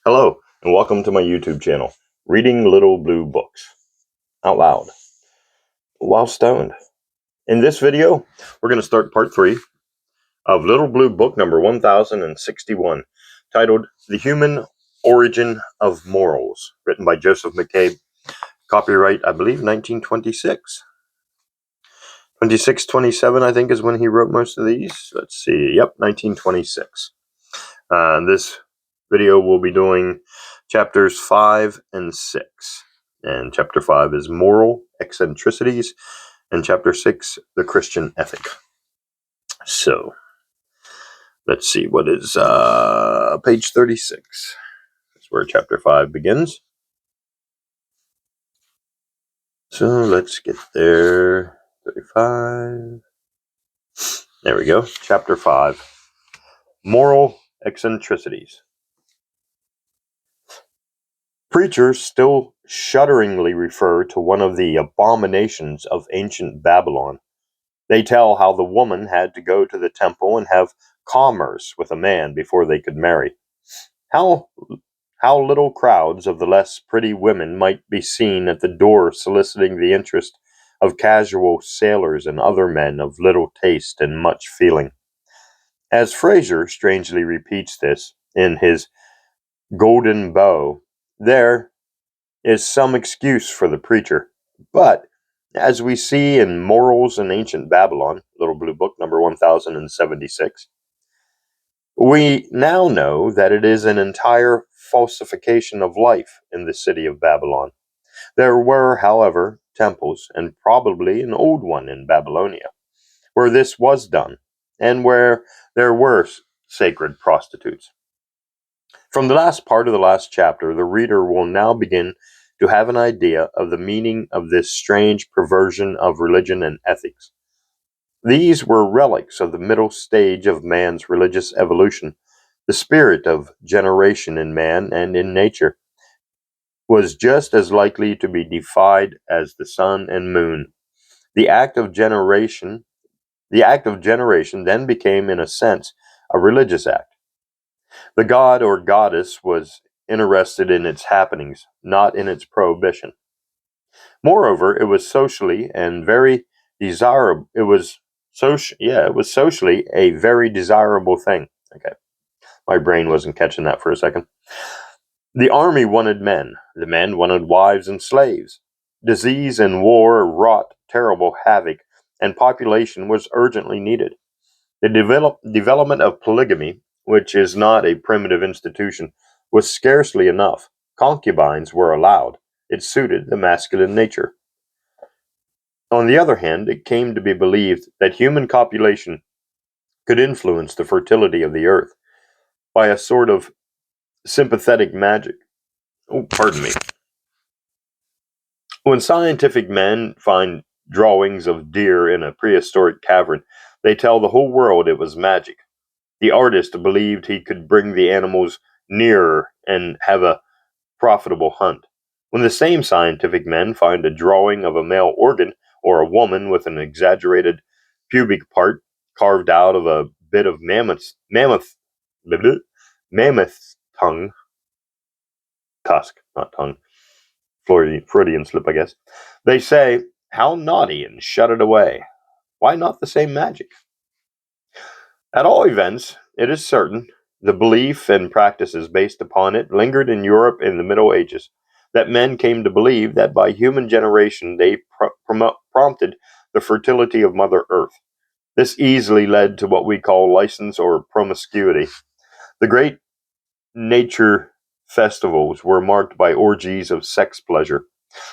Hello, and welcome to my YouTube channel, Reading Little Blue Books, out loud, while stoned. In this video, we're going to start part 3 of Little Blue Book number 1061, titled The Human Origin of Morals, written by Joseph McCabe, copyright, I believe, 1926. 26-27, I think, is when he wrote most of these. Let's see, yep, 1926. This video will be doing chapters 5 and 6. And chapter 5 is Moral Eccentricities, and chapter 6, The Christian Ethic. So, let's see, what is page 36? That's where chapter 5 begins. So, let's get there. 35. There we go. Chapter 5. Moral Eccentricities. Preachers still shudderingly refer to one of the abominations of ancient Babylon. They tell how the woman had to go to the temple and have commerce with a man before they could marry. How little crowds of the less pretty women might be seen at the door soliciting the interest of casual sailors and other men of little taste and much feeling. As Fraser strangely repeats this in his Golden Bow, there is some excuse for the preacher. But, as we see in Morals in Ancient Babylon, Little Blue Book number 1076, we now know that it is an entire falsification of life in the city of Babylon. There were, however, temples, and probably an old one in Babylonia, where this was done, and where there were sacred prostitutes. From the last part of the last chapter, the reader will now begin to have an idea of the meaning of this strange perversion of religion and ethics. These were relics of the middle stage of man's religious evolution. The spirit of generation in man and in nature was just as likely to be defied as the sun and moon. The act of generation then became, in a sense, a religious act. The god or goddess was interested in its happenings, not in its prohibition. Moreover, it was socially and very desirable. It was socially a very desirable thing. Okay, my brain wasn't catching that for a second. The army wanted men. The men wanted wives and slaves. Disease and war wrought terrible havoc, and population was urgently needed. The development of polygamy, which is not a primitive institution, was scarcely enough. Concubines were allowed. It suited the masculine nature. On the other hand, it came to be believed that human copulation could influence the fertility of the earth by a sort of sympathetic magic. Oh, pardon me. When scientific men find drawings of deer in a prehistoric cavern, they tell the whole world it was magic. The artist believed he could bring the animals nearer and have a profitable hunt. When the same scientific men find a drawing of a male organ or a woman with an exaggerated pubic part carved out of a bit of mammoth tongue, tusk, not tongue, Freudian slip, I guess, they say, "How naughty," and shut it away. Why not the same magic? At all events, it is certain, the belief and practices based upon it lingered in Europe in the Middle Ages, that men came to believe that by human generation they prompted the fertility of Mother Earth. This easily led to what we call license or promiscuity. The great nature festivals were marked by orgies of sex pleasure,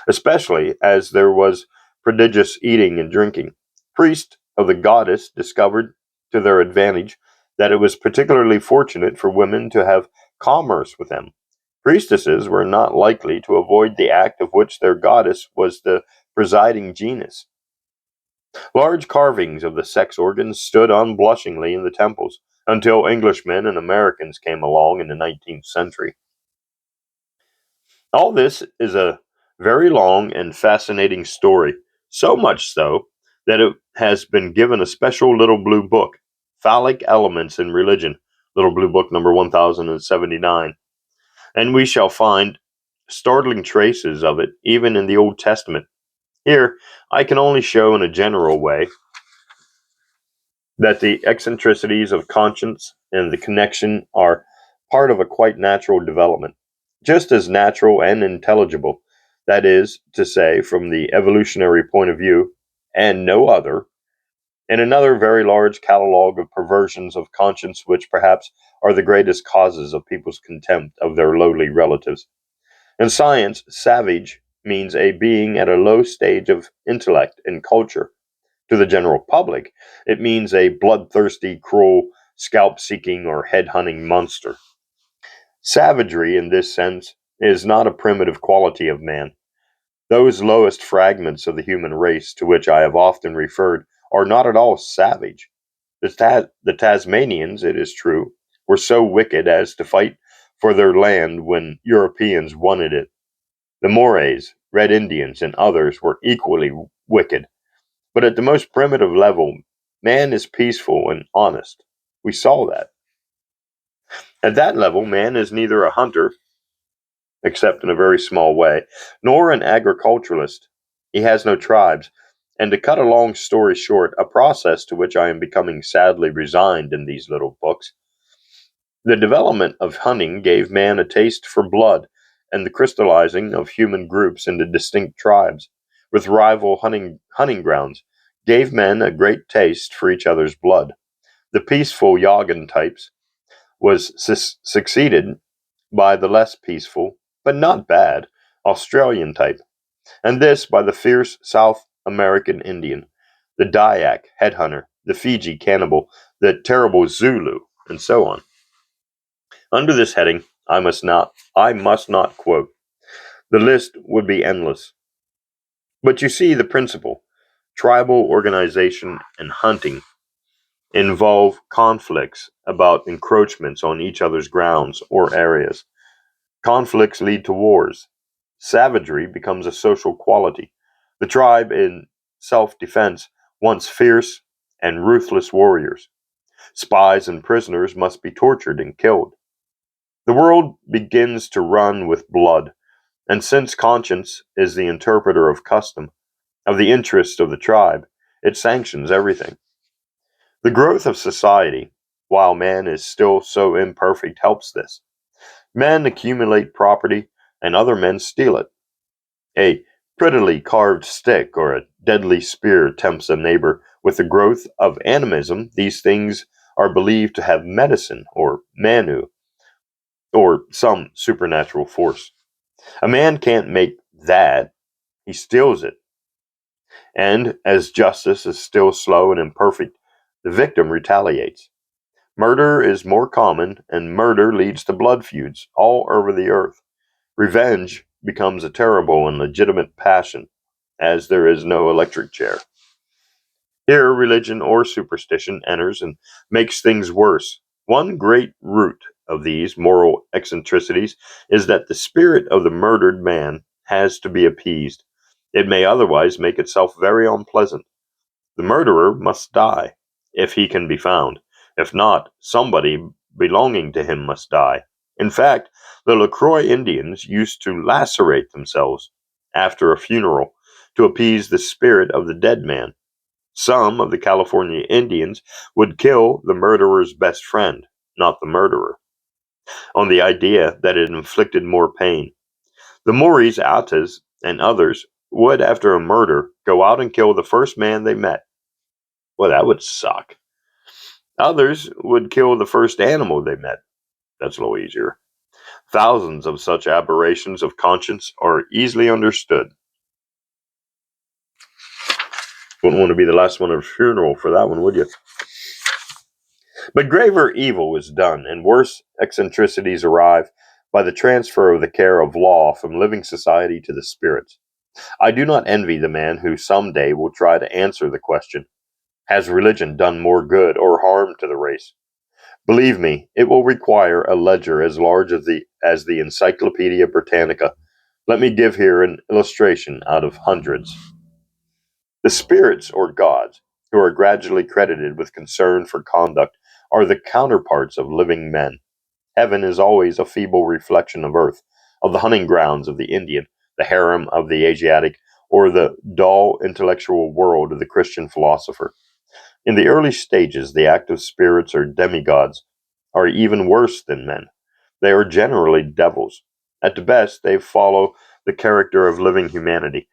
especially as there was prodigious eating and drinking. Priests of the goddess discovered to their advantage that it was particularly fortunate for women to have commerce with them. Priestesses were not likely to avoid the act of which their goddess was the presiding genius. Large carvings of the sex organs stood unblushingly in the temples until Englishmen and Americans came along in the 19th century. All this is a very long and fascinating story, so much so that it has been given a special Little Blue Book, Phallic Elements in Religion, Little Blue Book number 1079. and we shall find startling traces of it even in the Old Testament. Here, I can only show in a general way that the eccentricities of conscience and the connection are part of a quite natural development, just as natural and intelligible, that is to say, from the evolutionary point of view, and no other, in another very large catalogue of perversions of conscience which perhaps are the greatest causes of people's contempt of their lowly relatives. In science, savage means a being at a low stage of intellect and culture. To the general public, it means a bloodthirsty, cruel, scalp seeking, or head hunting monster. Savagery, in this sense, is not a primitive quality of man. Those lowest fragments of the human race to which I have often referred are not at all savage. The Tasmanians, it is true, were so wicked as to fight for their land when Europeans wanted it. The Morays, Red Indians, and others were equally wicked. But at the most primitive level, man is peaceful and honest. We saw that. At that level, man is neither a hunter, except in a very small way, nor an agriculturalist. He has no tribes. And to cut a long story short, a process to which I am becoming sadly resigned in these little books, the development of hunting gave man a taste for blood, and the crystallizing of human groups into distinct tribes, with rival hunting grounds, gave men a great taste for each other's blood. The peaceful Yagan types was succeeded by the less peaceful, but not bad, Australian type, and this by the fierce South American Indian, the Dyak headhunter, the Fiji cannibal, the terrible Zulu, and so on. Under this heading, I must not quote. The list would be endless. But you see the principle. Tribal organization and hunting involve conflicts about encroachments on each other's grounds or areas. Conflicts lead to wars. Savagery becomes a social quality. The tribe in self defense wants fierce and ruthless warriors. Spies and prisoners must be tortured and killed. The world begins to run with blood, and since conscience is the interpreter of custom, of the interests of the tribe, it sanctions everything. The growth of society, while man is still so imperfect, helps this. Men accumulate property, and other men steal it. A prettily carved stick or a deadly spear tempts a neighbor. With the growth of animism, these things are believed to have medicine or manu, or some supernatural force. A man can't make that, he steals it. And as justice is still slow and imperfect, the victim retaliates. Murder is more common, and murder leads to blood feuds all over the earth. Revenge becomes a terrible and legitimate passion, as there is no electric chair. Here, religion or superstition enters and makes things worse. One great root of these moral eccentricities is that the spirit of the murdered man has to be appeased. It may otherwise make itself very unpleasant. The murderer must die, if he can be found. If not, somebody belonging to him must die. In fact, the LaCroix Indians used to lacerate themselves after a funeral to appease the spirit of the dead man. Some of the California Indians would kill the murderer's best friend, not the murderer, on the idea that it inflicted more pain. The Maoris, Atas, and others would, after a murder, go out and kill the first man they met. Well, that would suck. Others would kill the first animal they met. That's a little easier. Thousands of such aberrations of conscience are easily understood. Wouldn't want to be the last one at a funeral for that one, would you? But graver evil is done, and worse eccentricities arrive by the transfer of the care of law from living society to the spirits. I do not envy the man who some day will try to answer the question, has religion done more good or harm to the race? Believe me, it will require a ledger as large as the Encyclopedia Britannica. Let me give here an illustration out of hundreds. The spirits or gods, who are gradually credited with concern for conduct, are the counterparts of living men. Heaven is always a feeble reflection of earth, of the hunting grounds of the Indian, the harem of the Asiatic, or the dull intellectual world of the Christian philosopher. In the early stages, the active spirits or demigods are even worse than men. They are generally devils. At the best, they follow the character of living humanity,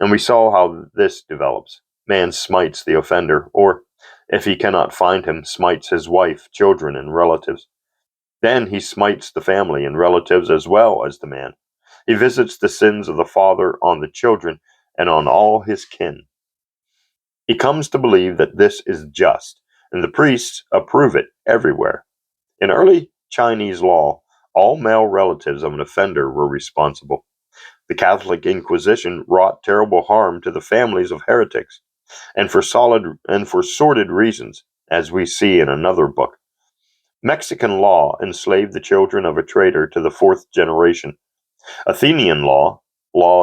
and we saw how this develops. Man smites the offender, or, if he cannot find him, smites his wife, children, and relatives. Then he smites the family and relatives as well as the man. He visits the sins of the father on the children and on all his kin. He comes to believe that this is just, and the priests approve it everywhere. In early Chinese law, all male relatives of an offender were responsible. The Catholic Inquisition wrought terrible harm to the families of heretics, and for sordid reasons, as we see in another book. Mexican law enslaved the children of a traitor to the fourth generation. Athenian law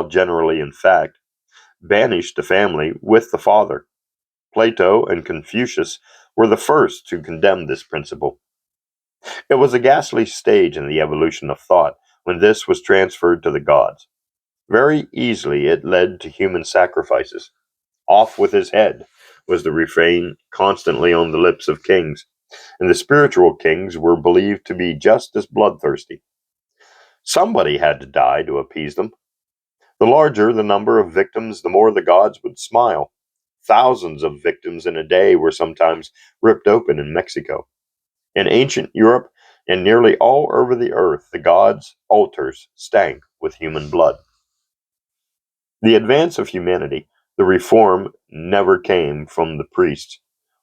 generally in fact, banished the family with the father. Plato and Confucius were the first to condemn this principle. It was a ghastly stage in the evolution of thought when this was transferred to the gods. Very easily it led to human sacrifices. Off with his head was the refrain constantly on the lips of kings, and the spiritual kings were believed to be just as bloodthirsty. Somebody had to die to appease them. The larger the number of victims, the more the gods would smile. Thousands of victims in a day were sometimes ripped open in Mexico. In ancient Europe and nearly all over the earth, the gods' altars stank with human blood. The advance of humanity, the reform never came from the priests,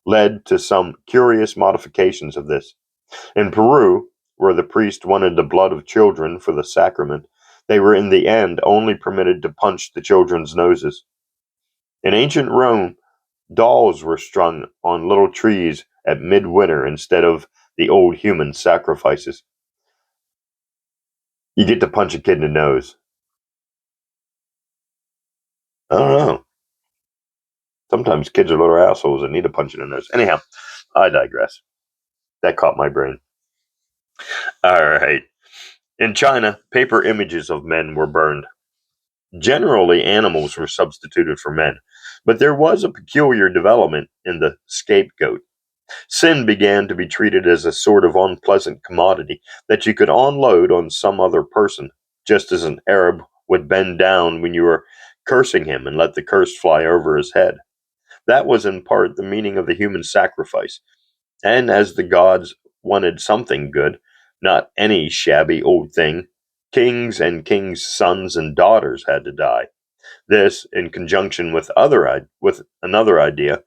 led to some curious modifications of this. In Peru, where the priest wanted the blood of children for the sacrament, they were in the end only permitted to punch the children's noses. In ancient Rome, dolls were strung on little trees at midwinter instead of the old human sacrifices. You get to punch a kid in the nose. I don't know. Sometimes kids are little assholes and need a punch in the nose. Anyhow, I digress. That caught my brain. All right. In China, paper images of men were burned. Generally, animals were substituted for men, but there was a peculiar development in the scapegoat. Sin began to be treated as a sort of unpleasant commodity that you could unload on some other person, just as an Arab would bend down when you were cursing him and let the curse fly over his head. That was in part the meaning of the human sacrifice, and as the gods wanted something good, not any shabby old thing, kings and kings' sons and daughters had to die. This, in conjunction with another idea,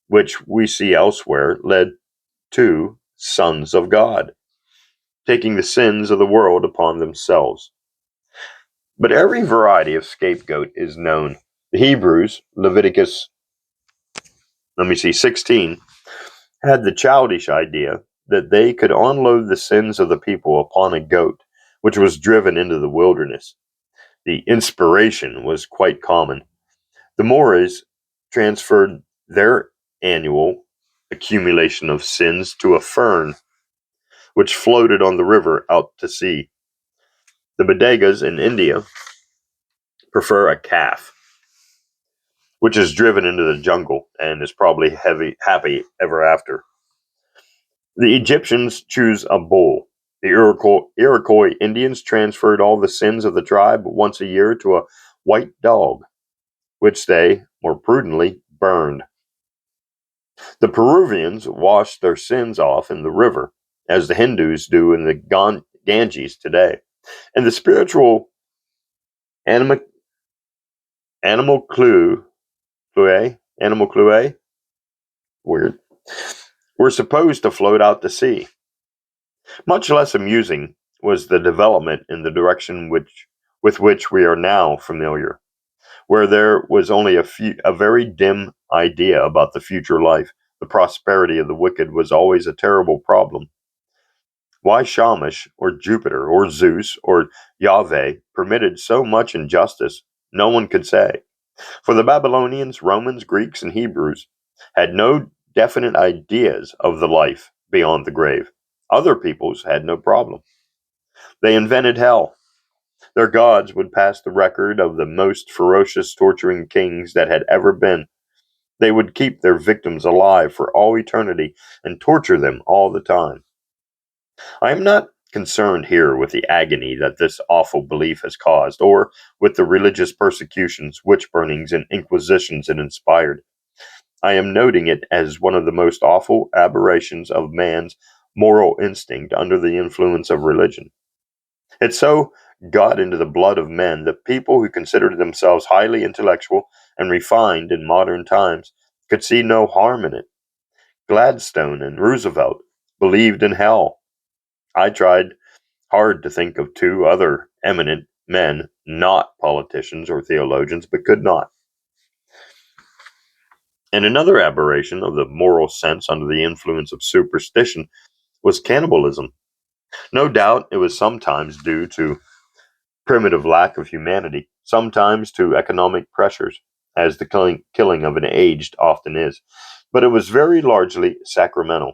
which we see elsewhere, led to sons of God, taking the sins of the world upon themselves. But every variety of scapegoat is known. The Hebrews, Leviticus, 16, had the childish idea that they could unload the sins of the people upon a goat, which was driven into the wilderness. The inspiration was quite common. The Moors transferred their annual accumulation of sins to a fern, which floated on the river out to sea. The bodegas in India prefer a calf, which is driven into the jungle and is probably happy ever after. The Egyptians choose a bull. The Iroquois Indians transferred all the sins of the tribe once a year to a white dog, which they, more prudently, burned. The Peruvians washed their sins off in the river, as the Hindus do in the Ganges today. And the spiritual anima, animal clue, weird, were supposed to float out to sea. Much less amusing was the development in the direction with which we are now familiar, where there was only a very dim idea about the future life. The prosperity of the wicked was always a terrible problem. Why Shamash, or Jupiter, or Zeus, or Yahweh permitted so much injustice, no one could say. For the Babylonians, Romans, Greeks, and Hebrews had no definite ideas of the life beyond the grave. Other peoples had no problem. They invented hell. Their gods would pass the record of the most ferocious torturing kings that had ever been. They would keep their victims alive for all eternity and torture them all the time. I am not concerned here with the agony that this awful belief has caused, or with the religious persecutions, witch burnings, and inquisitions it inspired. I am noting it as one of the most awful aberrations of man's moral instinct under the influence of religion. It so got into the blood of men that people who considered themselves highly intellectual and refined in modern times could see no harm in it. Gladstone and Roosevelt believed in hell. I tried hard to think of two other eminent men, not politicians or theologians, but could not. And another aberration of the moral sense under the influence of superstition was cannibalism. No doubt it was sometimes due to primitive lack of humanity, sometimes to economic pressures, as the killing of an aged often is, but it was very largely sacramental.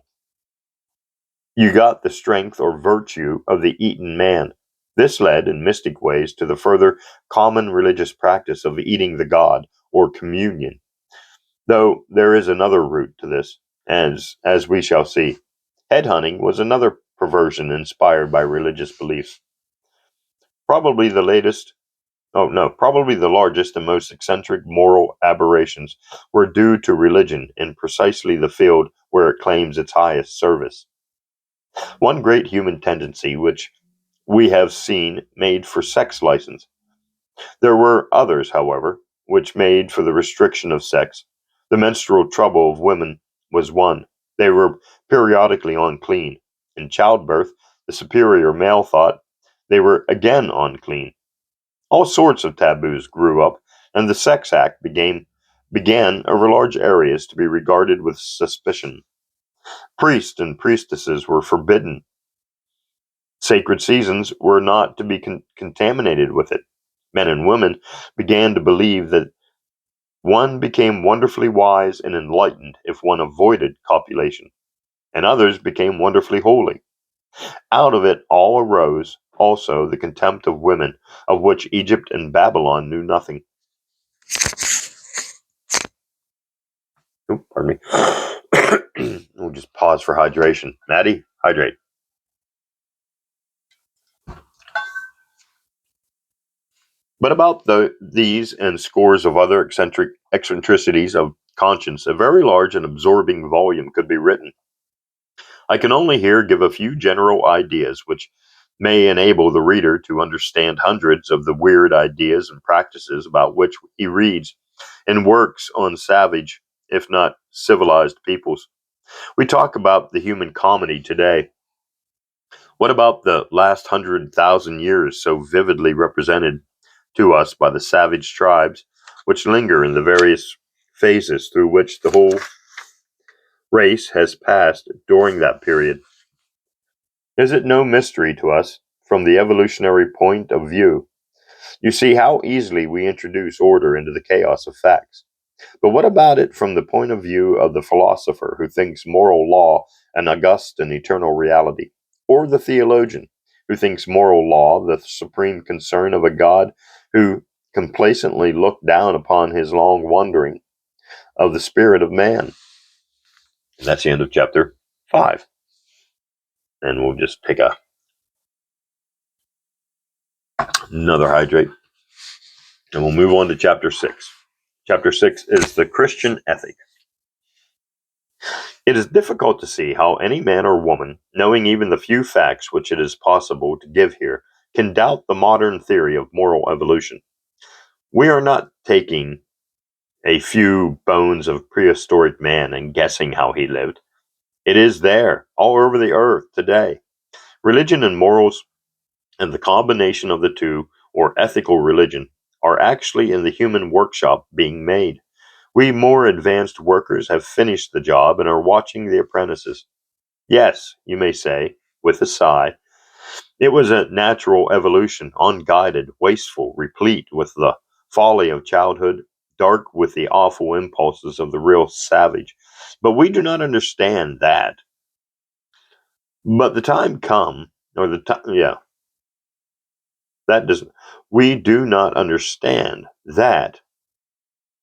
You got the strength or virtue of the eaten man. This led, in mystic ways, to the further common religious practice of eating the god, or communion. Though there is another root to this, as we shall see. Headhunting was another perversion inspired by religious beliefs. Probably the latest Oh, no, probably the largest and most eccentric moral aberrations were due to religion in precisely the field where it claims its highest service. One great human tendency which we have seen made for sex license. There were others, however, which made for the restriction of sex. The menstrual trouble of women was one. They were periodically unclean. In childbirth, the superior male thought they were again unclean. All sorts of taboos grew up, and the sex act began over large areas to be regarded with suspicion. Priests and priestesses were forbidden. Sacred seasons were not to be contaminated with it. Men and women began to believe that one became wonderfully wise and enlightened if one avoided copulation, and others became wonderfully holy. Out of it all arose also the contempt of women, of which Egypt and Babylon knew nothing. Oh, pardon me. We'll just pause for hydration. Maddie, hydrate. But about these and scores of other eccentricities of conscience, a very large and absorbing volume could be written. I can only here give a few general ideas which may enable the reader to understand hundreds of the weird ideas and practices about which he reads in works on savage, if not civilized peoples. We talk about the human comedy today. What about the last 100,000 years so vividly represented to us by the savage tribes which linger in the various phases through which the whole race has passed during that period? Is it no mystery to us, from the evolutionary point of view? You see how easily we introduce order into the chaos of facts. But what about it from the point of view of the philosopher who thinks moral law an august and eternal reality? Or the theologian who thinks moral law the supreme concern of a God who complacently looked down upon his long wandering of the spirit of man? And that's the end of chapter 5. And we'll just take another hydrate and we'll move on to chapter 6. Chapter 6 is the Christian ethic. It is difficult to see how any man or woman, knowing even the few facts which it is possible to give here, can doubt the modern theory of moral evolution. We are not taking a few bones of prehistoric man and guessing how he lived. It is there, all over the earth today. Religion and morals, and the combination of the two, or ethical religion, are actually in the human workshop being made. We more advanced workers have finished the job and are watching the apprentices. Yes, you may say, with a sigh, it was a natural evolution, unguided, wasteful, replete with the folly of childhood, dark with the awful impulses of the real savage. But we do not understand that. But the time come, or the time, yeah, that doesn't, we do not understand that.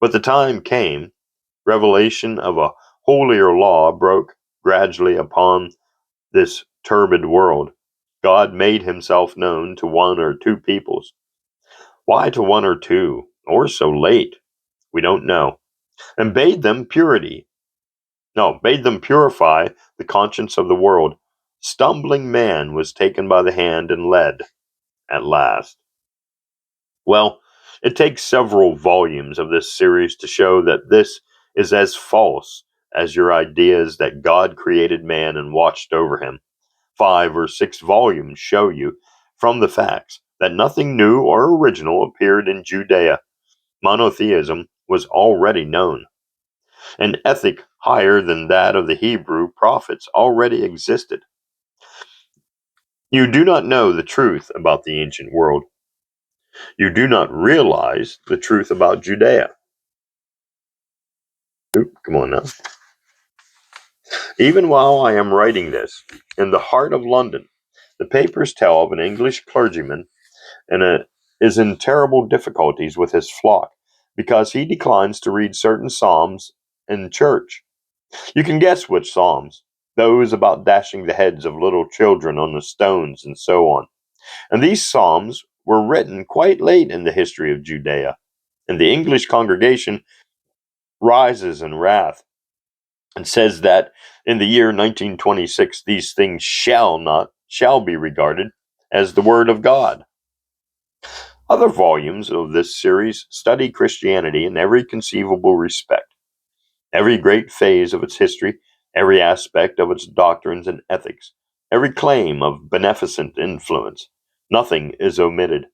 But the time came, revelation of a holier law broke gradually upon this turbid world. God made himself known to one or two peoples. Why to one or two, or so late? We don't know. And bade them purify the conscience of the world. Stumbling man was taken by the hand and led, at last. Well, it takes several volumes of this series to show that this is as false as your ideas that God created man and watched over him. 5 or 6 volumes show you from the facts that nothing new or original appeared in Judea. Monotheism was already known. An ethic higher than that of the Hebrew prophets already existed. You do not know the truth about the ancient world. You do not realize the truth about Judea. Oop, come on now. Even while I am writing this, in the heart of London, the papers tell of an English clergyman and is in terrible difficulties with his flock because he declines to read certain psalms in church. You can guess which psalms, those about dashing the heads of little children on the stones and so on. And these psalms were written quite late in the history of Judea, and the English congregation rises in wrath and says that in the year 1926 these things shall be regarded as the word of God. Other volumes of this series study Christianity in every conceivable respect, every great phase of its history, every aspect of its doctrines and ethics, every claim of beneficent influence. Nothing is omitted.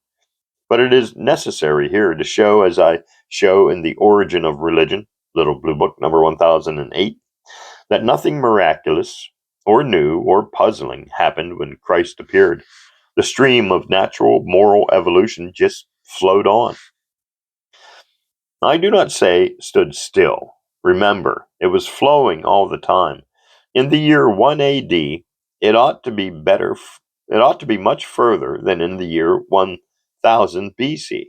But it is necessary here to show, as I show in The Origin of Religion, Little Blue Book, number 1008, that nothing miraculous or new or puzzling happened when Christ appeared. The stream of natural moral evolution just flowed on. I do not say stood still. Remember, it was flowing all the time. In the year 1 AD, it ought to be it ought to be much further than in the year 1000 BC.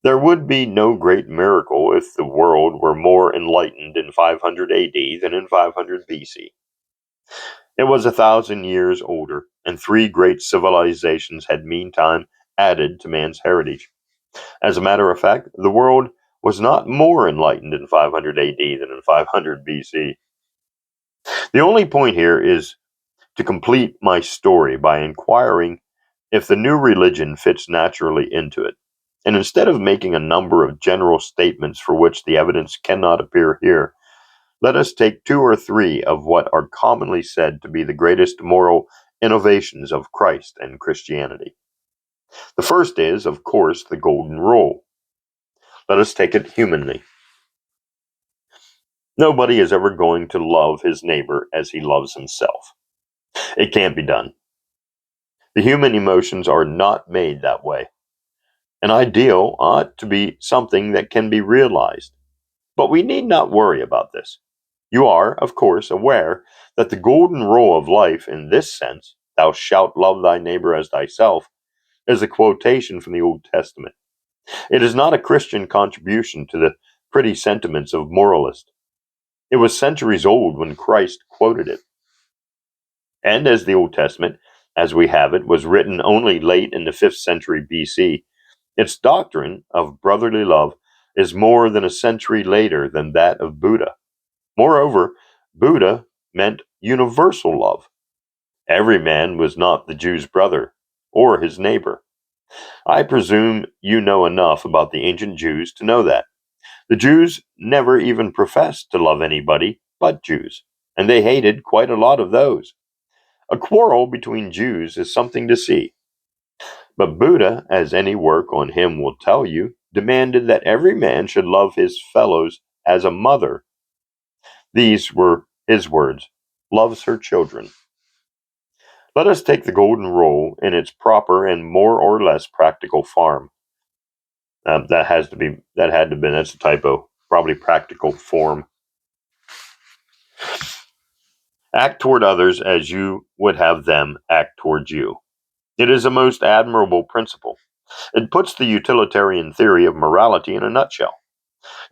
There would be no great miracle if the world were more enlightened in 500 AD than in 500 BC. It was 1,000 years older, and 3 great civilizations had meantime added to man's heritage. As a matter of fact, the world was not more enlightened in 500 AD than in 500 BC. The only point here is to complete my story by inquiring if the new religion fits naturally into it. And instead of making a number of general statements for which the evidence cannot appear here, let us take 2 or 3 of what are commonly said to be the greatest moral innovations of Christ and Christianity. The first is, of course, the Golden Rule. Let us take it humanly. Nobody is ever going to love his neighbor as he loves himself. It can't be done. The human emotions are not made that way. An ideal ought to be something that can be realized. But we need not worry about this. You are, of course, aware that the golden rule of life in this sense, thou shalt love thy neighbor as thyself, is a quotation from the Old Testament. It is not a Christian contribution to the pretty sentiments of moralists. It was centuries old when Christ quoted it. And as the Old Testament, as we have it, was written only late in the 5th century BC, its doctrine of brotherly love is more than a century later than that of Buddha. Moreover, Buddha meant universal love. Every man was not the Jew's brother or his neighbor. I presume you know enough about the ancient Jews to know that. The Jews never even professed to love anybody but Jews, and they hated quite a lot of those. A quarrel between Jews is something to see. But Buddha, as any work on him will tell you, demanded that every man should love his fellows as a mother. These were his words, loves her children. Let us take the golden rule in its proper and more or less practical form. That had to be, that's a typo, probably practical form. Act toward others as you would have them act toward you. It is a most admirable principle. It puts the utilitarian theory of morality in a nutshell.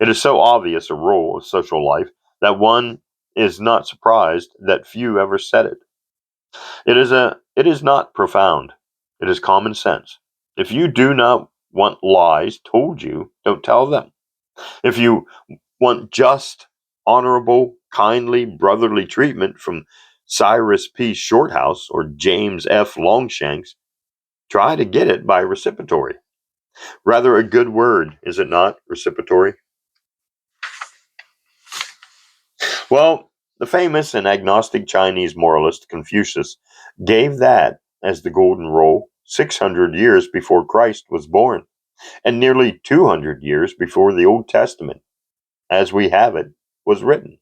It is so obvious a rule of social life that one is not surprised that few ever said it. It is not profound. It is common sense. If you do not want lies told you, don't tell them. If you want just, honorable, kindly, brotherly treatment from Cyrus P. Shorthouse or James F. Longshanks, try to get it by reciprocatory. Rather a good word, is it not, reciprocatory? Well, the famous and agnostic Chinese moralist Confucius gave that as the golden rule 600 years before Christ was born, and nearly 200 years before the Old Testament, as we have it, was written.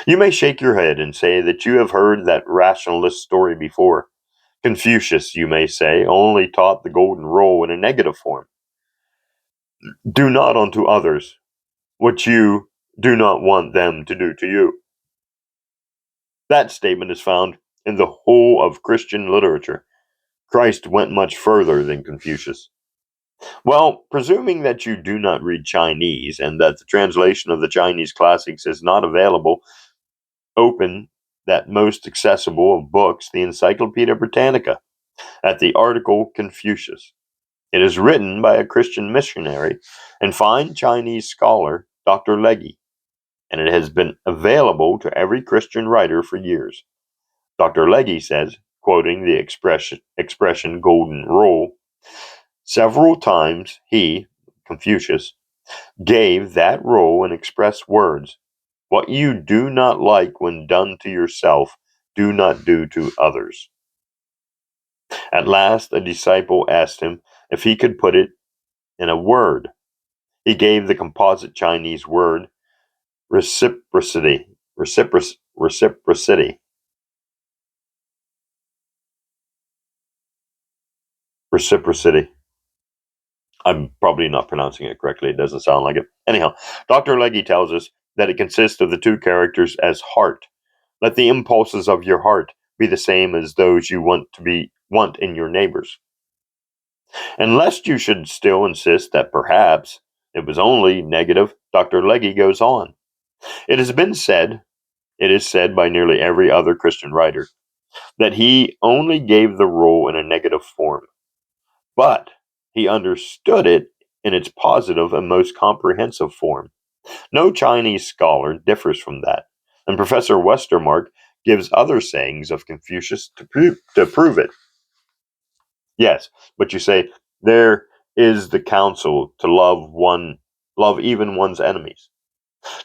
You may shake your head and say that you have heard that rationalist story before. Confucius, you may say, only taught the golden rule in a negative form. Do not unto others what you do not want them to do to you. That statement is found in the whole of Christian literature. Christ went much further than Confucius. Well, presuming that you do not read Chinese and that the translation of the Chinese classics is not available, open that most accessible of books, the Encyclopedia Britannica, at the article Confucius. It is written by a Christian missionary and fine Chinese scholar, Dr. Legge, and it has been available to every Christian writer for years. Dr. Legge says, quoting the expression golden rule, several times he, Confucius, gave that rule in express words. What you do not like when done to yourself, do not do to others. At last, a disciple asked him if he could put it in a word. He gave the composite Chinese word reciprocity. Reciprocity. Reciprocity. I'm probably not pronouncing it correctly. It doesn't sound like it. Anyhow, Dr. Legge tells us that it consists of the two characters as heart. Let the impulses of your heart be the same as those you want in your neighbors. And lest you should still insist that perhaps it was only negative, Dr. Legge goes on. It has been said, it is said by nearly every other Christian writer, that he only gave the rule in a negative form, but he understood it in its positive and most comprehensive form. No Chinese scholar differs from that, and Professor Westermarck gives other sayings of Confucius to prove it. Yes, but you say there is the counsel to love even one's enemies.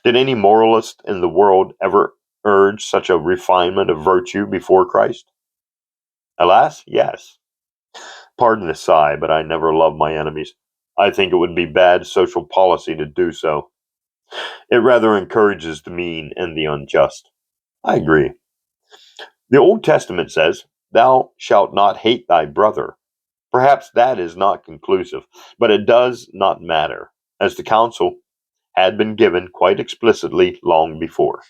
Did any moralist in the world ever urge such a refinement of virtue before Christ? Alas, yes. Pardon the sigh, but I never loved my enemies. I think it would be bad social policy to do so. It rather encourages the mean and the unjust. I agree. The Old Testament says, Thou shalt not hate thy brother. Perhaps that is not conclusive, but it does not matter, as the counsel had been given quite explicitly long before.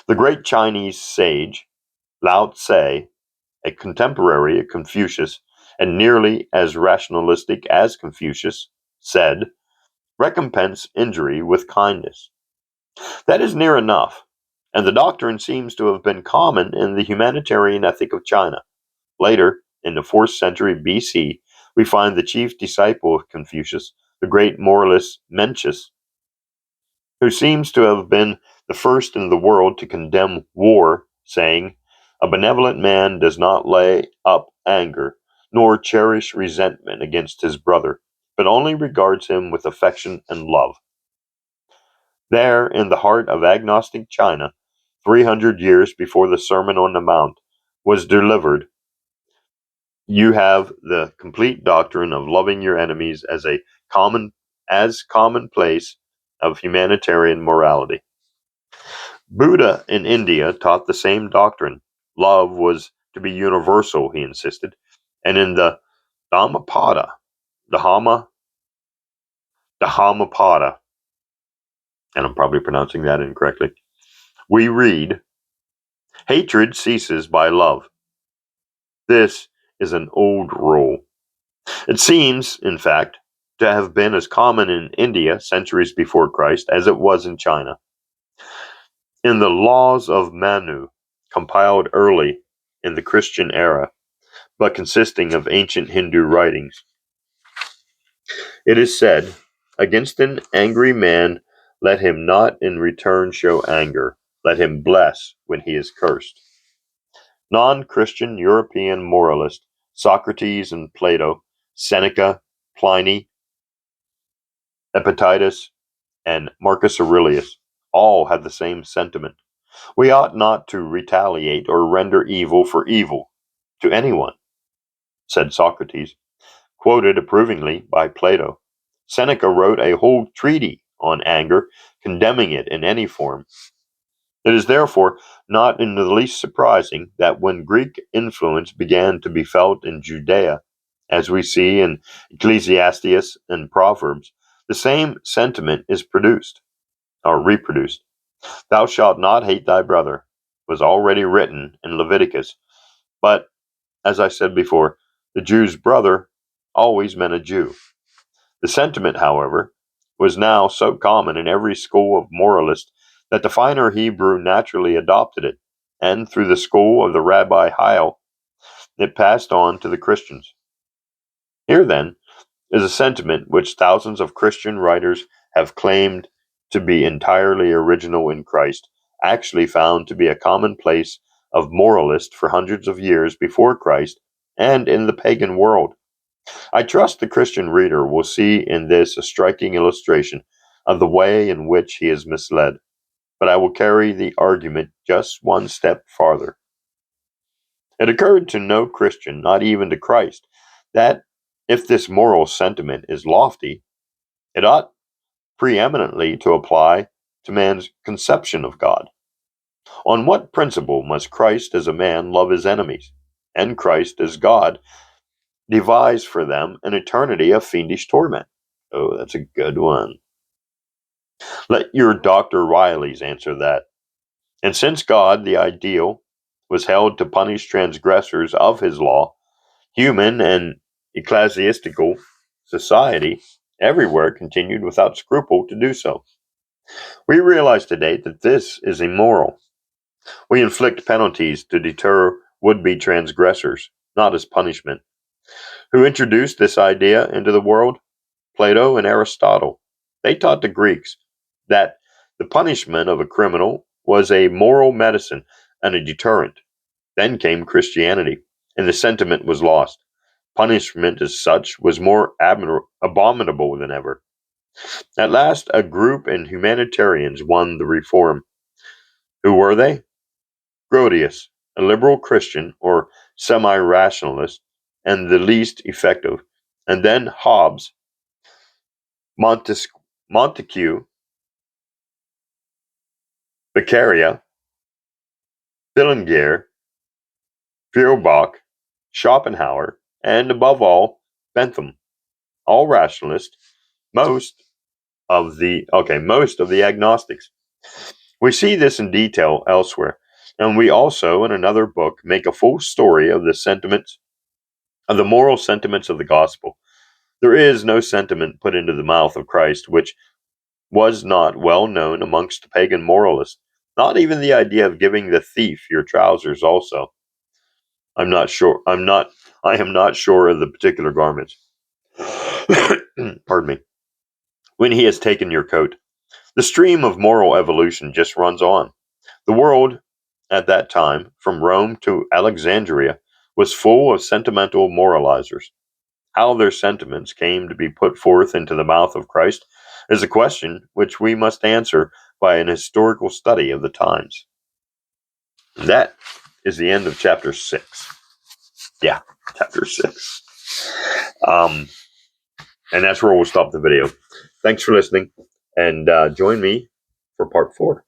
The great Chinese sage, Lao Tse, a contemporary of Confucius and nearly as rationalistic as Confucius, said, Recompense injury with kindness. That is near enough, and the doctrine seems to have been common in the humanitarian ethic of China. Later, in the 4th century BC, we find the chief disciple of Confucius, the great moralist Mencius, who seems to have been the first in the world to condemn war, saying, A benevolent man does not lay up anger, nor cherish resentment against his brother, but only regards him with affection and love. There, in the heart of agnostic China, 300 years before the Sermon on the Mount was delivered, you have the complete doctrine of loving your enemies common commonplace of humanitarian morality. Buddha in India taught the same doctrine. Love was to be universal, he insisted. And in the Dhammapada, Dhamma, Dhammapada, and I'm probably pronouncing that incorrectly, we read, Hatred ceases by love. This is an old rule. It seems, in fact, to have been as common in India centuries before Christ as it was in China. In the Laws of Manu, compiled early in the Christian era, but consisting of ancient Hindu writings, it is said, "Against an angry man, let him not in return show anger, let him bless when he is cursed." Non-Christian European moralists Socrates and Plato, Seneca, Pliny, Epictetus, and Marcus Aurelius all had the same sentiment. We ought not to retaliate or render evil for evil to anyone, said Socrates, quoted approvingly by Plato. Seneca wrote a whole treatise on anger, condemning it in any form. It is therefore not in the least surprising that when Greek influence began to be felt in Judea, as we see in Ecclesiastes and Proverbs, the same sentiment is produced or reproduced. Thou shalt not hate thy brother was already written in Leviticus, but, as I said before, the Jew's brother always meant a Jew. The sentiment, however, was now so common in every school of moralists that the finer Hebrew naturally adopted it, and through the school of the Rabbi Hillel, it passed on to the Christians. Here, then, is a sentiment which thousands of Christian writers have claimed to be entirely original in Christ, actually found to be a commonplace of moralists for hundreds of years before Christ and in the pagan world. I trust the Christian reader will see in this a striking illustration of the way in which he is misled, but I will carry the argument just one step farther. It occurred to no Christian, not even to Christ, that if this moral sentiment is lofty, it ought preeminently to apply to man's conception of God. On what principle must Christ as a man love his enemies, and Christ as God devise for them an eternity of fiendish torment? Oh, that's a good one. Let your Dr. Rileys answer that. And since God, the ideal, was held to punish transgressors of his law, human and ecclesiastical society everywhere continued without scruple to do so. We realize today that this is immoral. We inflict penalties to deter would-be transgressors, not as punishment. Who introduced this idea into the world? Plato and Aristotle. They taught the Greeks that the punishment of a criminal was a moral medicine and a deterrent. Then came Christianity, and the sentiment was lost. Punishment as such was more abominable than ever. At last, a group in humanitarians won the reform. Who were they? Grotius, a liberal Christian or semi-rationalist, and the least effective, and then Hobbes, Montesquieu, Beccaria, Billinger, Feuerbach, Schopenhauer, and above all, Bentham, all rationalists, most of the agnostics. We see this in detail elsewhere, and we also, in another book, make a full story of the moral sentiments of the gospel. There is no sentiment put into the mouth of Christ which was not well known amongst the pagan moralists. Not even the idea of giving the thief your trousers also. I am not sure of the particular garments. Pardon me. When he has taken your coat. The stream of moral evolution just runs on. The world, at that time, from Rome to Alexandria, was full of sentimental moralizers. How their sentiments came to be put forth into the mouth of Christ is a question which we must answer by an historical study of the times. That is the end of chapter 6. Yeah, chapter 6. And that's where we'll stop the video. Thanks for listening, and join me for part 4.